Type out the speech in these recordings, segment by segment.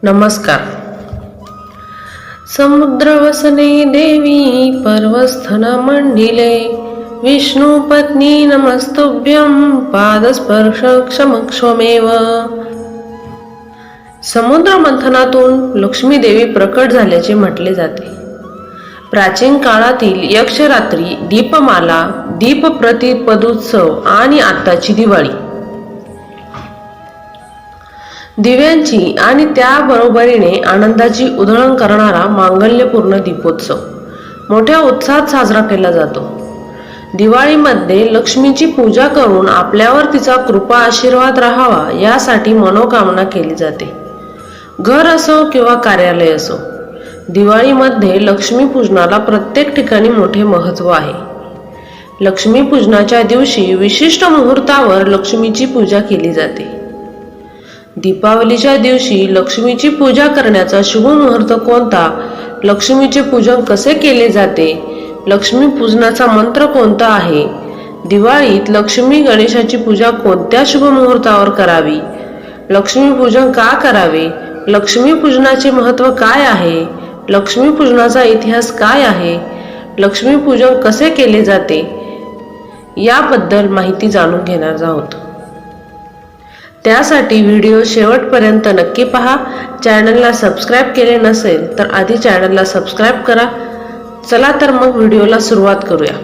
नमस्कार. समुद्रवसने देवी पर्वस्थन मंडिले, विष्णु पत्नी नमस्तुभ्यं पादस्पर्श क्षमक्षमेव. समुद्र मंथनातून लक्ष्मी देवी प्रकट झाल्याचे म्हटले जाते. प्राचीन काळातील यक्षरात्री, दीपमाला, दीपप्रतिपदोत्सव आणि आत्ताची दिवाळी, दिव्यांची आणि त्याबरोबरीने आनंदाची उधळण करणारा मांगल्यपूर्ण दीपोत्सव मोठ्या उत्साहात साजरा केला जातो. दिवाळीमध्ये लक्ष्मीची पूजा करून आपल्यावर तिचा कृपा आशीर्वाद राहावा यासाठी मनोकामना केली जाते. घर असो किंवा कार्यालय असो, दिवाळीमध्ये लक्ष्मी पूजनाला प्रत्येक ठिकाणी मोठे महत्त्व आहे. लक्ष्मी पूजनाच्या दिवशी विशिष्ट मुहूर्तावर लक्ष्मीची पूजा केली जाते. दीपावलीच्या दिवशी लक्ष्मीची पूजा करण्याचा शुभ मुहूर्त कोणता, लक्ष्मीचे पूजन कसे केले जाते, लक्ष्मी पूजनाचा मंत्र कोणता आहे, दिवाळीत लक्ष्मी गणेशाची पूजा कोणत्या शुभ मुहूर्तावर करावी, लक्ष्मी पूजन का करावे, लक्ष्मी पूजनाचे महत्त्व काय आहे, लक्ष्मी पूजनाचा इतिहास काय आहे, लक्ष्मी पूजन कसे केले जाते याबद्दल माहिती जाणून घेणार आहोत. त्यासाठी व्हिडिओ शेवटपर्यंत नक्की पहा. चॅनलला सबस्क्राईब केले नसेल तर आधी चॅनलला सबस्क्राईब करा. चला तर मग व्हिडिओला सुरुवात करूया.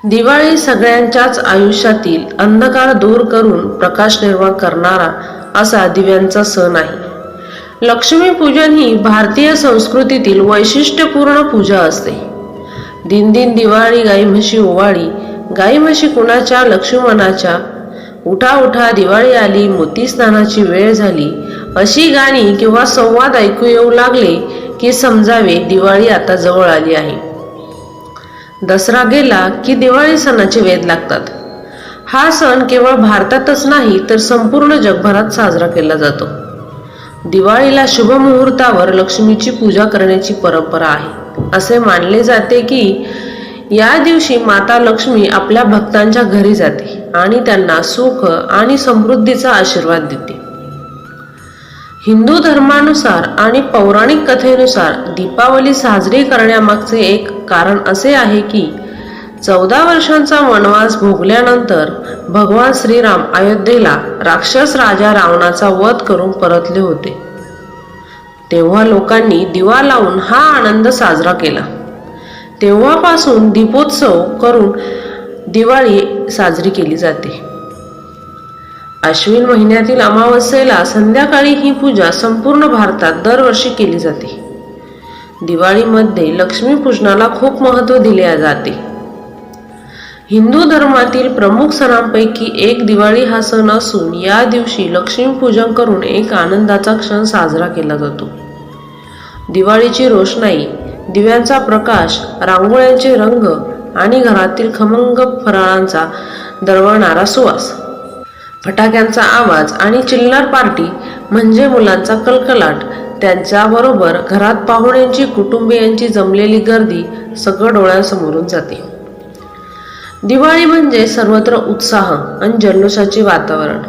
दिवाळी सगळ्यांच्याच आयुष्यातील अंधकार दूर करून प्रकाश निर्माण करणारा असा दिव्यांचा सण आहे. लक्ष्मी पूजन ही भारतीय संस्कृतीतील वैशिष्ट्यपूर्ण पूजा असते. दिनदिन दिवाळी गाई म्हशी ओवाळी, गाई म्हशी कुणाच्या लक्ष्मणाच्या, उठा उठा दिवाळी आली, मोती स्नानाची वेळ झाली, अशी गाणी किंवा संवाद ऐकू येऊ लागले की समजावे दिवाळी आता जवळ आली आहे. दसरा गेला की दिवाळी सणाचे वेध लागतात. हा सण केवळ भारतातच नाही तर संपूर्ण जगभरात साजरा केला जातो. दिवाळीला शुभ मुहूर्तावर लक्ष्मीची पूजा करण्याची परंपरा आहे. असे मानले जाते की या दिवशी माता लक्ष्मी आपल्या भक्तांच्या घरी जाते आणि त्यांना सुख आणि समृद्धीचा आशीर्वाद देते. हिंदू धर्मानुसार आणि पौराणिक कथेनुसार दीपावली साजरी करण्यामागचे एक कारण असे आहे की 14 वर्षांचा वनवास भोगल्यानंतर भगवान श्रीराम अयोध्येला राक्षस राजा रावणाचा वध करून परतले होते. तेव्हा लोकांनी दिवा लावून हा आनंद साजरा केला. तेव्हापासून दीपोत्सव करून दिवाळी साजरी केली जाते. अश्विन महिन्यातील अमावस्येला संध्याकाळी ही पूजा संपूर्ण भारतात दरवर्षी केली जाते. दिवाळीमध्ये लक्ष्मी पूजनाला खूप महत्त्व दिले जाते. हिंदू धर्मातील प्रमुख सणांपैकी एक दिवाळी हा सण असून या दिवशी लक्ष्मी पूजन करून एक आनंदाचा क्षण साजरा केला जातो. दिवाळीची रोषणाई, दिव्यांचा प्रकाश, रांगोळ्यांचे रंग आणि घरातील खमंग फराळांचा दरवळणारा सुवास, फटाक्यांचा आवाज आणि चिल्लर पार्टी म्हणजे मुलांचा कलकलाट, त्यांच्याबरोबर घरात पाहुण्यांची, कुटुंबियांची जमलेली गर्दी सगळं डोळ्यांसमोरून जाते. दिवाळी म्हणजे सर्वत्र उत्साह आणि जल्लोषाचे वातावरण.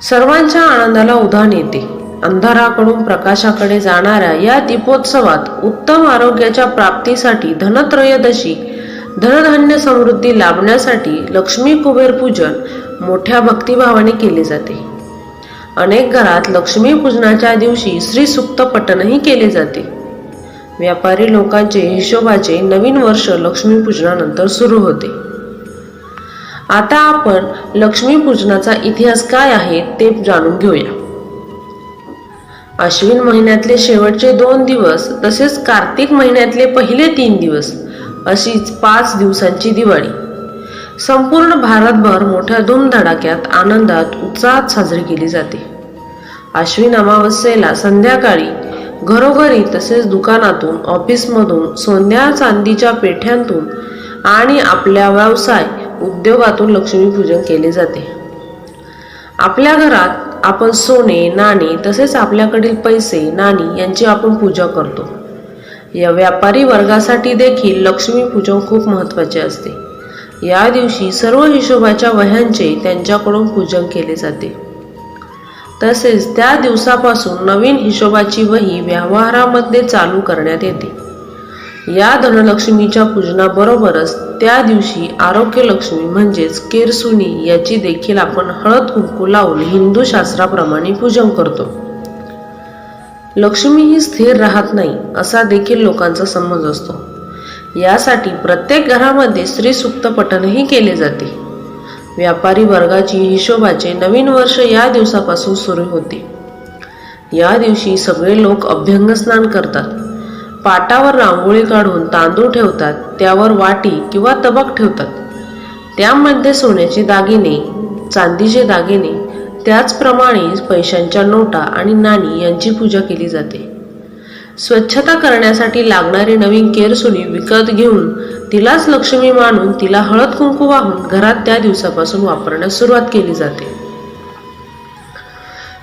सर्वांच्या आनंदाला उधाण येते. अंधाराकडून प्रकाशाकडे जाणाऱ्या या दीपोत्सवात उत्तम आरोग्याच्या प्राप्तीसाठी, धनत्रयोदशी, धनधान्य समृद्धी लाभण्यासाठी लक्ष्मी कुबेर पूजन मोठ्या भक्तिभावाने केले जाते. अनेक घरात लक्ष्मी पूजनाच्या दिवशी श्री सूक्त पठणही केले जाते. व्यापारी लोकांचे हिशोबाचे नवीन वर्ष लक्ष्मी पूजनानंतर सुरू होते. आता आपण लक्ष्मी पूजनाचा इतिहास काय आहे ते जाणून घेऊया. अश्विन महिन्यातले शेवटचे 2 दिवस तसेच कार्तिक महिन्यातले पहिले 3 दिवस अशीच 5 दिवसांची दिवाळी संपूर्ण भारतभर मोठ्या धूमधडाक्यात, आनंदात, उत्साहात साजरी केली जाते. अश्विन अमावस्येला संध्याकाळी घरोघरी तसेच दुकानातून, ऑफिसमधून, सोन्या चांदीच्या पेठ्यांतून आणि आपल्या व्यवसाय उद्योगातून लक्ष्मीपूजन केले जाते. आपल्या घरात आपण सोने, नाणी तसेच आपल्याकडील पैसे, नाणी यांची आपण पूजा करतो. या व्यापारी वर्गासाठी देखील लक्ष्मी पूजन खूप महत्त्वाचे असते. या दिवशी सर्व हिशोबाच्या वह्यांचे त्यांच्याकडून पूजन केले जाते. तसेच त्या दिवसापासून नवीन हिशोबाची वही व्यवहारामध्ये चालू करण्यात येते. या धनलक्ष्मीच्या पूजनाबरोबरच त्या दिवशी आरोग्यलक्ष्मी म्हणजेच केरसुणी याची देखील आपण हळद कुंकू लावून हिंदू शास्त्राप्रमाणे पूजन करतो. लक्ष्मी ही स्थिर राहत नाही असा देखील लोकांचा समज असतो. यासाठी प्रत्येक घरामध्ये श्रीसूक्त पठणही केले जाते. व्यापारी वर्गाची हिशोबाचे नवीन वर्ष या दिवसापासून सुरू होते. या दिवशी सगळे लोक अभ्यंग स्नान करतात. पाटावर रांगोळी काढून तांदूळ ठेवतात. त्यावर वाटी किंवा तबक ठेवतात. त्यामध्ये सोन्याचे दागिने, चांदीचे दागिने, त्याचप्रमाणे पैशांच्या नोटा आणि नाणी यांची पूजा केली जाते. स्वच्छता करण्यासाठी लागणारी नवीन केरसुणी विकत घेऊन तिलाच लक्ष्मी मानून तिला हळद कुंकू वाहून घरात त्या दिवसापासून वापरण्यास सुरुवात केली जाते.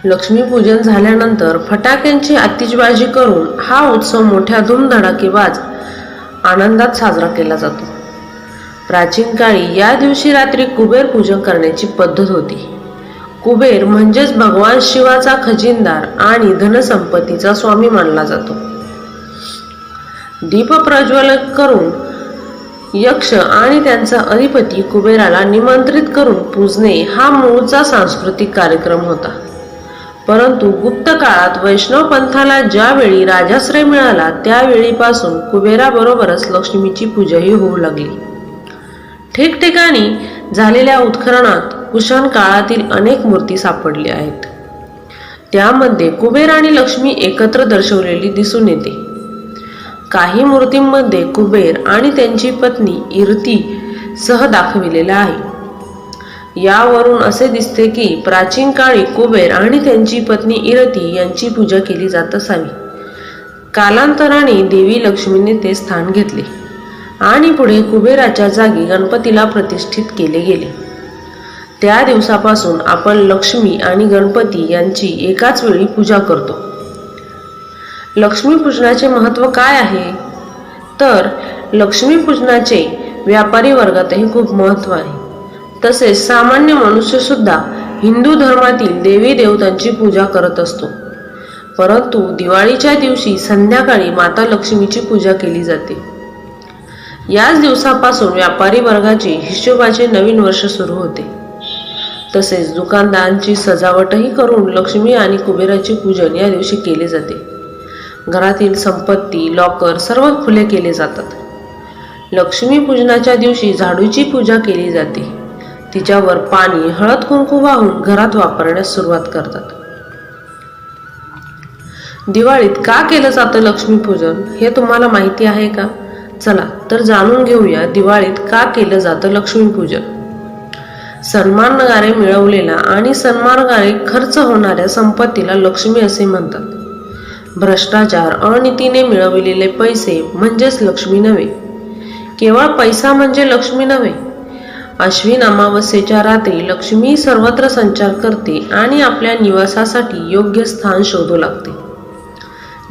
लक्ष्मीपूजन झाल्यानंतर फटाक्यांची आतिषबाजी करून हा उत्सव मोठ्या धूमधडाकेबाज आनंदात साजरा केला जातो. प्राचीन काळी या दिवशी रात्री कुबेर पूजन करण्याची पद्धत होती. कुबेर म्हणजेच भगवान शिवाचा खजिनदार आणि धनसंपत्तीचा स्वामी मानला जातो. दीप प्रज्वलित करून यक्ष आणि त्यांचा अधिपती कुबेराला निमंत्रित करून पूजणे हा मूळचा सांस्कृतिक कार्यक्रम होता. परंतु गुप्त काळात वैष्णव पंथाला ज्यावेळी राजाश्रय मिळाला त्यावेळीपासून कुबेराबरोबरच लक्ष्मीची पूजाही होऊ लागली. ठिकठिकाणी झालेल्या उत्खननात कुशाण काळातील अनेक मूर्ती सापडल्या आहेत. त्यामध्ये कुबेर आणि लक्ष्मी एकत्र दर्शवलेली दिसून येते. काही मूर्तींमध्ये कुबेर आणि त्यांची पत्नी इरती सह दाखविलेला आहे. यावरून असे दिसते की प्राचीन काळी कुबेर आणि त्यांची पत्नी इरती यांची पूजा केली जात असावी. कालांतराने देवी लक्ष्मीने ते स्थान घेतले आणि पुढे कुबेराच्या जागी गणपतीला प्रतिष्ठित केले गेले. त्या दिवसापासून आपण लक्ष्मी आणि गणपती यांची एकाच वेळी पूजा करतो. लक्ष्मीपूजनाचे महत्त्व काय आहे? तर लक्ष्मीपूजनाचे व्यापारी वर्गातही खूप महत्त्व आहे. तसेच सामान्य मनुष्य सुद्धा हिंदू धर्मातील देवी देवतांची पूजा करत असतो. परंतु दिवाळीच्या दिवशी संध्याकाळी माता लक्ष्मीची पूजा केली जाते. याच दिवसापासून व्यापारी वर्गाचे हिशोबाचे नवीन वर्ष सुरू होते. तसेच दुकानदारांची सजावटही करून लक्ष्मी आणि कुबेराचे पूजन या दिवशी केले जाते. घरातील संपत्ती, लॉकर सर्व खुले केले जातात. लक्ष्मी पूजनाच्या दिवशी झाडूची पूजा केली जाते. तिच्यावर पाणी, हळद कुंकू वाहून घरात वापरण्यास सुरुवात करतात. दिवाळीत का केलं जातं लक्ष्मीपूजन हे तुम्हाला माहिती आहे का? चला तर जाणून घेऊया दिवाळीत का केलं जातं लक्ष्मीपूजन. सन्मानाने मिळवलेला आणि सन्मानाने खर्च होणाऱ्या संपत्तीला लक्ष्मी असे म्हणतात. भ्रष्टाचार, अनितीने मिळवलेले पैसे म्हणजेच लक्ष्मी नव्हे. केवळ पैसा म्हणजे लक्ष्मी नव्हे. अश्विन अमावस्येच्या रात्री लक्ष्मी सर्वत्र संचार करते आणि आपल्या निवासासाठी योग्य स्थान शोधू लागते.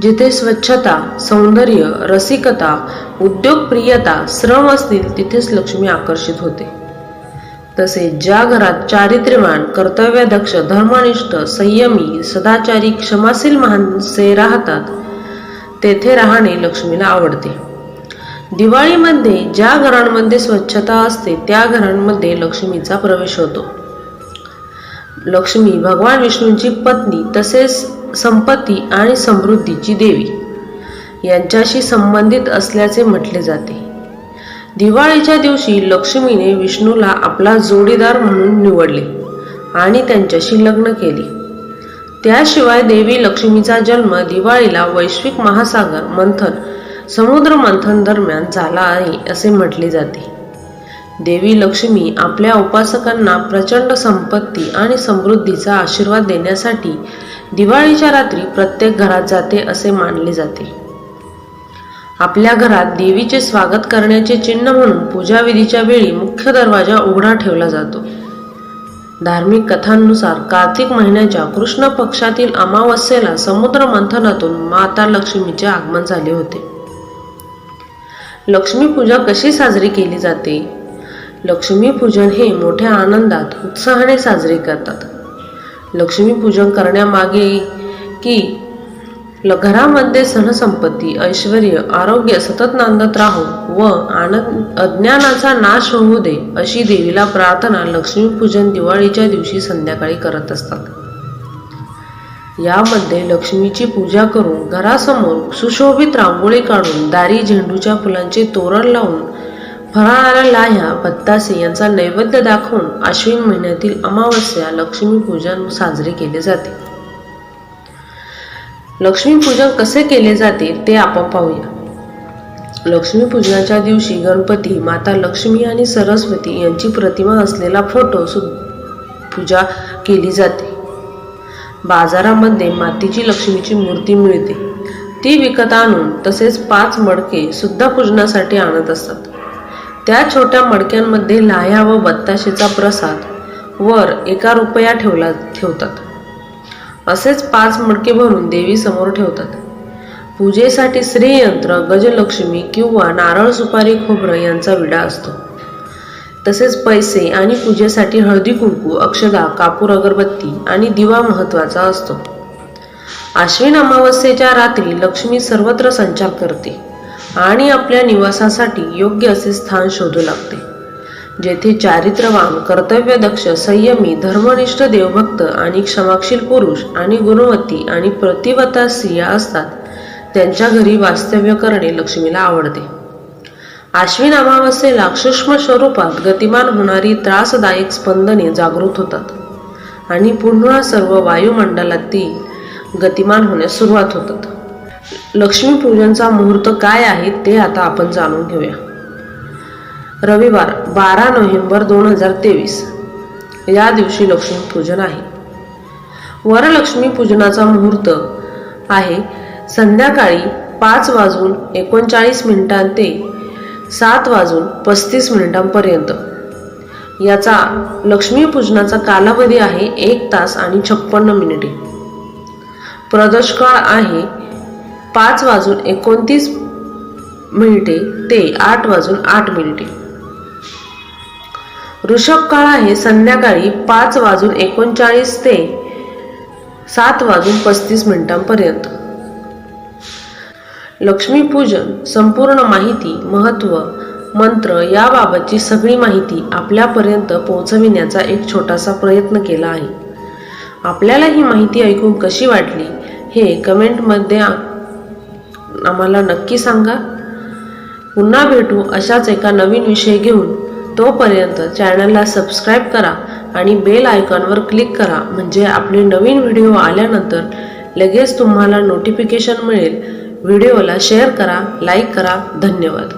जिथे स्वच्छता, सौंदर्य, रसिकता, उद्योगप्रियता, श्रम असतील तिथेच लक्ष्मी आकर्षित होते. तसेच ज्या घरात चारित्र्यवान, कर्तव्यदक्ष, धर्मनिष्ठ, संयमी, सदाचारी, क्षमाशील माणसे राहतात तेथे राहणे लक्ष्मीला आवडते. दिवाळीमध्ये ज्या घरांमध्ये स्वच्छता असते त्या घरांमध्ये लक्ष्मीचा प्रवेश होतो. लक्ष्मी भगवान विष्णूंची पत्नी तसेच संपत्ती आणि समृद्धीची देवी यांच्याशी संबंधित असल्याचे म्हटले जाते. दिवाळीच्या दिवशी लक्ष्मीने विष्णूला आपला जोडीदार म्हणून निवडले आणि त्यांच्याशी लग्न केले. त्याशिवाय देवी लक्ष्मीचा जन्म दिवाळीला वैश्विक महासागर मंथन, समुद्र मंथन दरम्यान झाला आहे असे म्हटले जाते. देवी लक्ष्मी आपल्या उपासकांना प्रचंड संपत्ती आणि समृद्धीचा आशीर्वाद देण्यासाठी दिवाळीच्या रात्री प्रत्येक घरात जाते असे मानले जाते. आपल्या घरात देवीचे स्वागत करण्याचे चिन्ह म्हणून पूजाविधीच्या वेळी मुख्य दरवाजा उघडा ठेवला जातो. धार्मिक कथांनुसार कार्तिक महिन्याच्या कृष्ण पक्षातील अमावस्येला समुद्र मंथनातून माता लक्ष्मीचे आगमन झाले होते. लक्ष्मी पूजा कशी साजरी केली जाते? लक्ष्मी पूजन हे मोठ्या आनंदात, उत्साहाने साजरे करतात. लक्ष्मीपूजन करण्यामागे की घरामध्ये सणसंपत्ती, ऐश्वर, आरोग्य सतत नांदत राहो व अज्ञानाचा नाश होऊ दे अशी देवीला प्रार्थना लक्ष्मीपूजन दिवाळीच्या दिवशी संध्याकाळी करत असतात. यामध्ये लक्ष्मीची पूजा करून घरासमोर सुशोभित रांगोळी काढून दारी झेंडूच्या फुलांचे तोरण लावून फराळाला लाह्या, बत्तासे यांचा नैवेद्य दाखवून आश्विन महिन्यातील अमावस्या लक्ष्मीपूजन साजरे केले जाते. लक्ष्मीपूजन कसे केले जाते ते आपण पाहूया. लक्ष्मीपूजनाच्या दिवशी गणपती, माता लक्ष्मी आणि सरस्वती यांची प्रतिमा असलेला फोटो पूजा केली जाते. बाजारामध्ये मातीची लक्ष्मीची मूर्ती मिळते, ती विकत आणून तसेच 5 मडके सुद्धा पूजनासाठी आणत असतात. त्या छोट्या मडक्यांमध्ये लाह्या व बत्ताशेचा प्रसाद वर 1 रुपया ठेवतात. असेच 5 मडके भरून देवी समोर ठेवतात. पूजेसाठी श्रीयंत्र, गजलक्ष्मी किंवा नारळ, सुपारी, खोबरं यांचा विडा असतो. तसेच पैसे आणि पूजेसाठी हळदी कुंकू, अक्षदा, कापूर, अगरबत्ती आणि दिवा महत्वाचा असतो. आश्विन अमावस्येच्या रात्री लक्ष्मी सर्वत्र संचार करते आणि आपल्या निवासासाठी योग्य असे स्थान शोधू लागते. जेथे चारित्र्यवान, कर्तव्यदक्ष, संयमी, धर्मनिष्ठ, देवभक्त आणि क्षमाशील पुरुष आणि गुणवती आणि प्रतिवता स्त्रिया असतात, त्यांच्या घरी वास्तव्य करणे लक्ष्मीला आवडते. आश्विन अमावस्येला सूक्ष्म स्वरूपात गतिमान होणारी त्रासदायक स्पंदने जागृत होतात आणि पुन्हा सर्व वायुमंडलातील गतिमान होण्यास सुरुवात होतात. लक्ष्मीपूजनचा मुहूर्त काय आहे ते आता आपण जाणून घेऊया. रविवार 12 नोव्हेंबर 2023 या दिवशी लक्ष्मीपूजन आहे. वरलक्ष्मी पूजनाचा मुहूर्त आहे संध्याकाळी 5:39 ते 7:35 याचा लक्ष्मीपूजनाचा कालावधी आहे 1 तास आणि 56 मिनिटे. प्रदोषकाळ आहे 5:29 ते 8:08. ऋषभ काळ आहे संध्याकाळी 5:39 ते 7:35. लक्ष्मीपूजन संपूर्ण माहिती, महत्त्व, मंत्र याबाबतची सगळी माहिती आपल्यापर्यंत पोहोचविण्याचा एक छोटासा प्रयत्न केला आहे. आपल्याला ही माहिती ऐकून कशी वाटली हे कमेंटमध्ये आम्हाला नक्की सांगा. पुन्हा भेटू अशाच एका नवीन विषय घेऊन. तोपर्यंत चॅनलला सबस्क्राईब करा आणि बेल आयकॉनवर क्लिक करा, म्हणजे आपले नवीन व्हिडिओ आल्यानंतर लगेच तुम्हाला नोटिफिकेशन मिळेल. व्हिडिओला शेअर करा, लाईक करा. धन्यवाद.